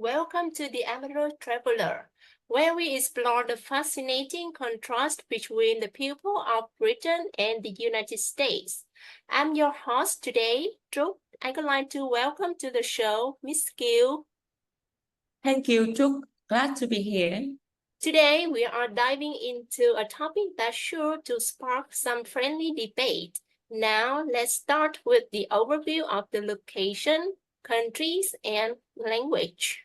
Welcome to the Amateur Traveler, where we explore the fascinating contrast between the people of Britain and the United States. I'm your host today, Trúc. I would like to welcome to the show Miss Kiều. Thank you, Trúc. Glad to be here. Today, we are diving into a topic that's sure to spark some friendly debate. Now, let's start with the overview of the location, countries, and language.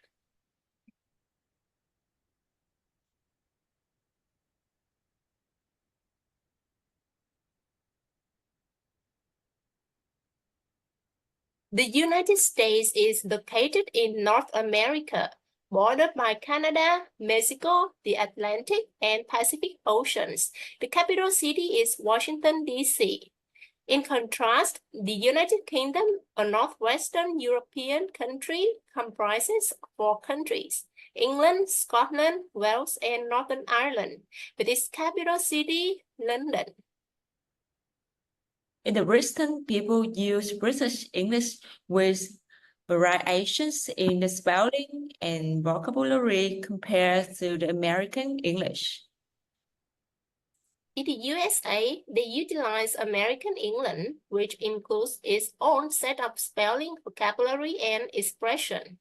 The United States is located in North America, bordered by Canada, Mexico, the Atlantic, and Pacific Oceans. The capital city is Washington, D.C. In contrast, the United Kingdom, a northwestern European country, comprises 4 countries: England, Scotland, Wales, and Northern Ireland, with its capital city, London. In the Britain, people use British English with variations in the spelling and vocabulary compared to the American English. In the USA, they utilize American England, which includes its own set of spelling, vocabulary, and expression.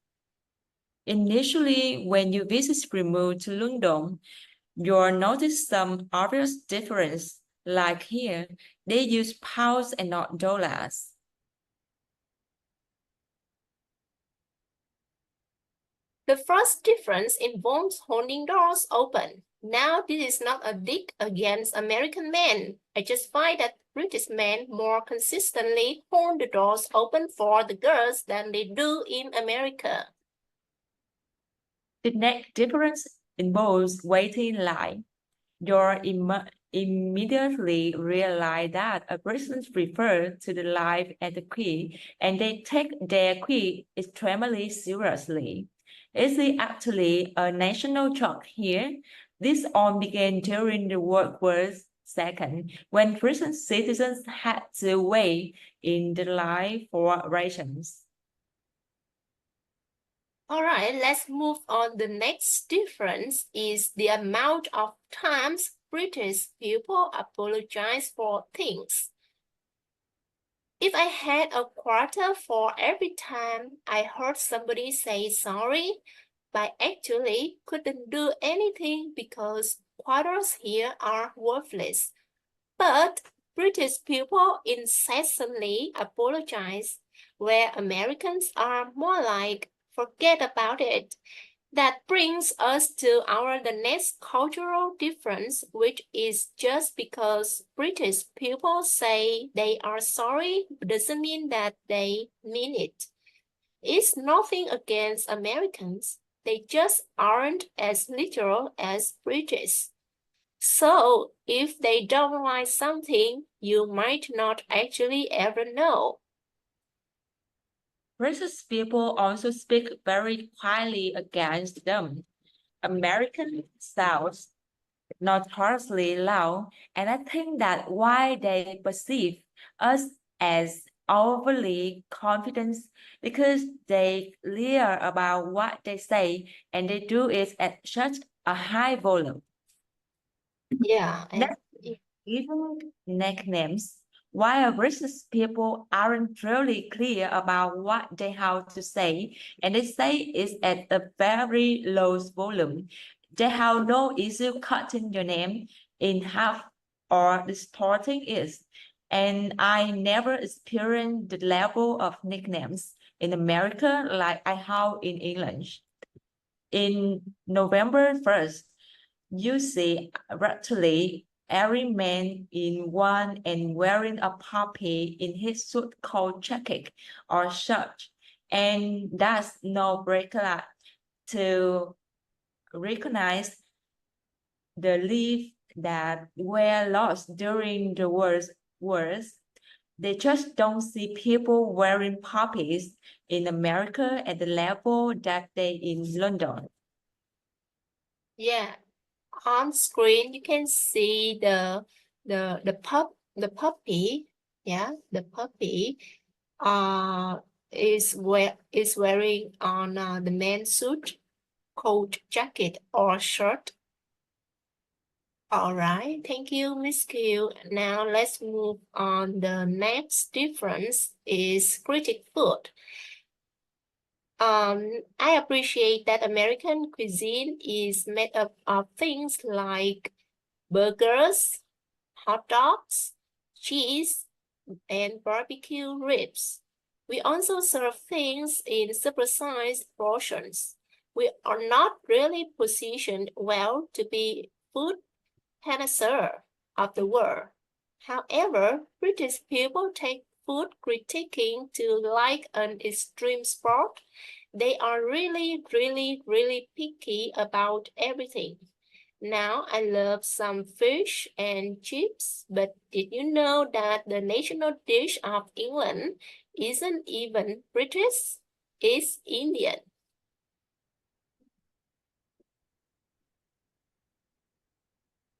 Initially, when you visit remote London, you'll notice some obvious difference. Like here, they use pounds and not dollars. The first difference involves holding doors open. Now, this is not a dig against American men. I just find that British men more consistently hold the doors open for the girls than they do in America. The next difference involves waiting in line. You'll immediately realize that a person refers to the life as the key, and they take their key extremely seriously. Is it actually a national joke here? This all began during the World War II, when British citizens had to wait in the line for rations. All right, let's move on. The next difference is the amount of times British people apologize for things. If I had a quarter for every time I heard somebody say sorry, but actually couldn't do anything because quarters here are worthless. But British people incessantly apologize, where Americans are more like, forget about it. That brings us to the next cultural difference, which is just because British people say they are sorry doesn't mean that they mean it. It's nothing against Americans. They just aren't as literal as British. So if they don't like something, you might not actually ever know. British people also speak very quietly against them. American sounds notoriously loud, and I think that why they perceive us as overly confident because they clear about what they say and they do it at such a high volume. Yeah. Even nicknames. While British people aren't really clear about what they have to say, and they say it at a very low volume, they have no issue cutting your name in half or distorting it. And I never experienced the level of nicknames in America like I have in England. In November 1st, you see virtually every man in one and wearing a poppy in his suit coat jacket or shirt, and that's no breaker to recognize the leaf that were lost during the wars. They just don't see people wearing poppies in America at the level that they in London. Yeah. On screen, you can see the puppy. Yeah, the puppy. is wearing on the man's suit, coat, jacket, or shirt. All right, thank you, Miss Kiều. Now let's move on. The next difference is critic food. I appreciate that American cuisine is made up of things like burgers, hot dogs, cheese, and barbecue ribs. We also serve things in supersized portions. We are not really positioned well to be food connoisseur of the world. However, British people take food critiquing to like an extreme sport. They are really, really, really picky about everything. Now I love some fish and chips, but did you know that the national dish of England isn't even British? It's Indian.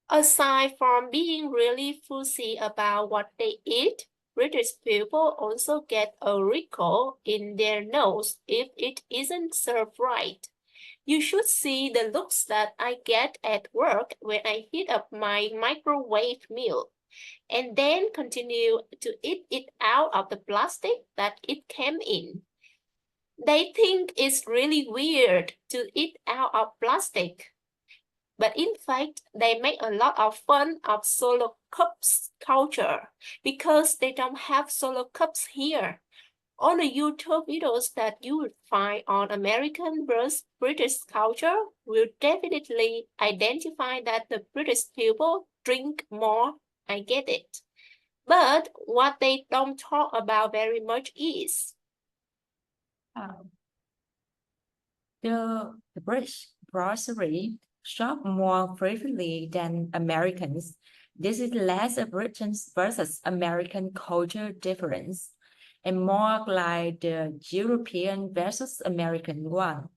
Aside from being really fussy about what they eat, British people also get a wrinkle in their nose if it isn't served right. You should see the looks that I get at work when I heat up my microwave meal and then continue to eat it out of the plastic that it came in. They think it's really weird to eat out of plastic. But in fact, they make a lot of fun of solo cups culture because they don't have solo cups here. All the YouTube videos that you would find on American versus British culture will definitely identify that the British people drink more. I get it. But what they don't talk about very much is the British grocery shop more frequently than Americans. This is less a British versus American culture difference and more like the European versus American one.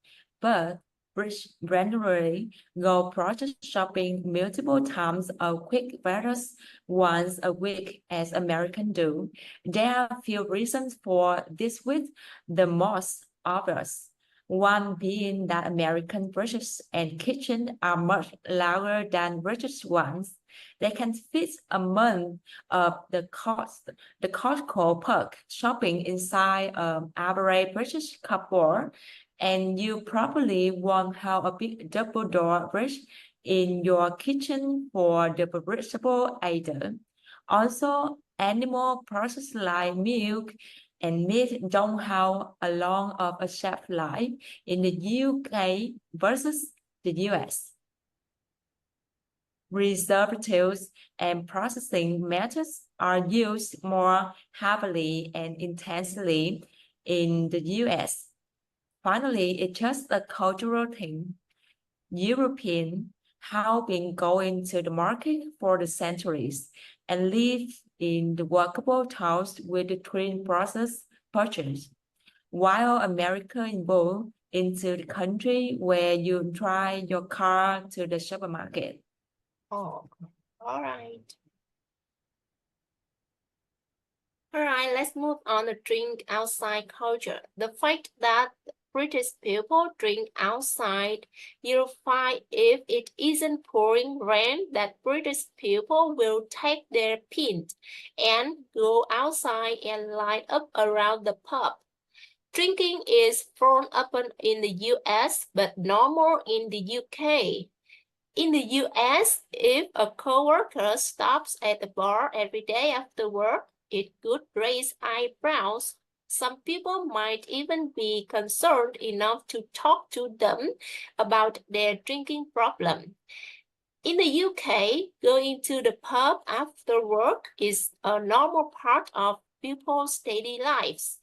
But British generally go grocery shopping multiple times a week versus once a week as Americans do. There are a few reasons for this with the most obvious. One being that American brushes and kitchen are much larger than British ones. They can fit a month of the Costco park shopping inside an average British cupboard, and you probably won't have a big double door brush in your kitchen for the vegetable either. Also, animal products like milk and meat don't have a long of a shelf life in the UK versus the US. Preservatives and processing methods are used more heavily and intensely in the US. Finally, it's just a cultural thing. Europeans have been going to the market for the centuries and live in the workable towns with the twin process purchase, while America evolved into the country where you drive your car to the supermarket. Oh, all right. All right, let's move on to drink outside culture. The fact that British people drink outside, you'll find if it isn't pouring rain that British people will take their pint and go outside and line up around the pub. Drinking is frowned upon in the US, but normal in the UK. In the US, if a coworker stops at the bar every day after work, it could raise eyebrows. Some people might even be concerned enough to talk to them about their drinking problem. In the UK, going to the pub after work is a normal part of people's daily lives.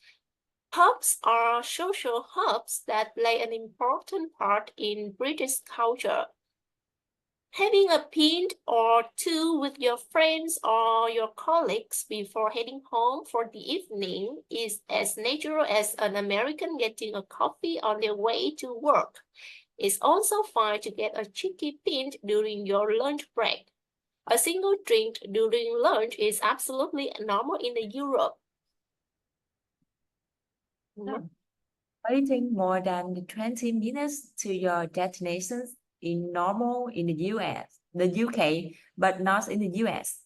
Pubs are social hubs that play an important part in British culture. Having a pint or two with your friends or your colleagues before heading home for the evening is as natural as an American getting a coffee on their way to work. It's also fine to get a cheeky pint during your lunch break. A single drink during lunch is absolutely normal in Europe. No. Waiting more than 20 minutes to your destination is normal in the UK, but not in the US.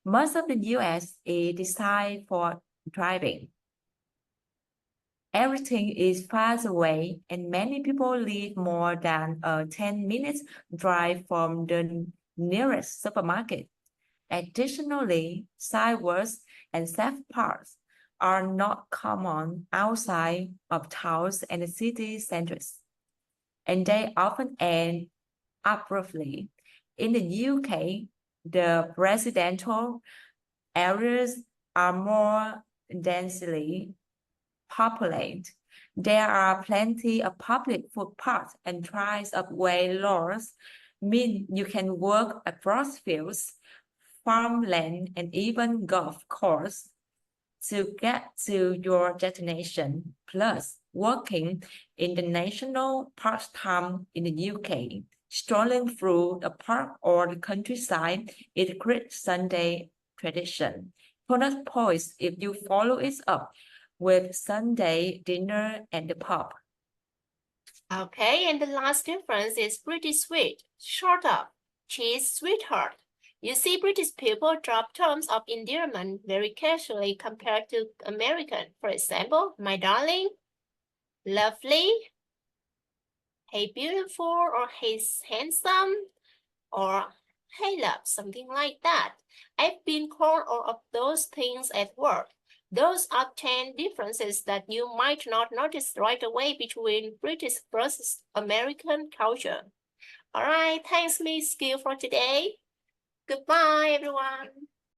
Most of the US is designed for driving. Everything is far away, and many people live more than a 10 minutes drive from the nearest supermarket. Additionally, sidewalks and safe parks are not common outside of towns and city centers, and they often end abruptly. In the UK, the residential areas are more densely populated. There are plenty of public footpaths and rights of way laws mean you can walk across fields, farmland, and even golf course to get to your destination. Plus, working in the national pastime in the UK, strolling through the park or the countryside is a great Sunday tradition. Bonus points if you follow it up with Sunday dinner at the pub. Okay, and the last difference is pretty sweet. Short up, she's sweetheart. You see, British people drop terms of endearment very casually compared to American. For example, my darling, lovely, hey beautiful, or hey handsome, or hey love, something like that. I've been called all of those things at work. Those are 10 differences that you might not notice right away between British versus American culture. All right, thanks Miss Kiều for today. Goodbye, everyone.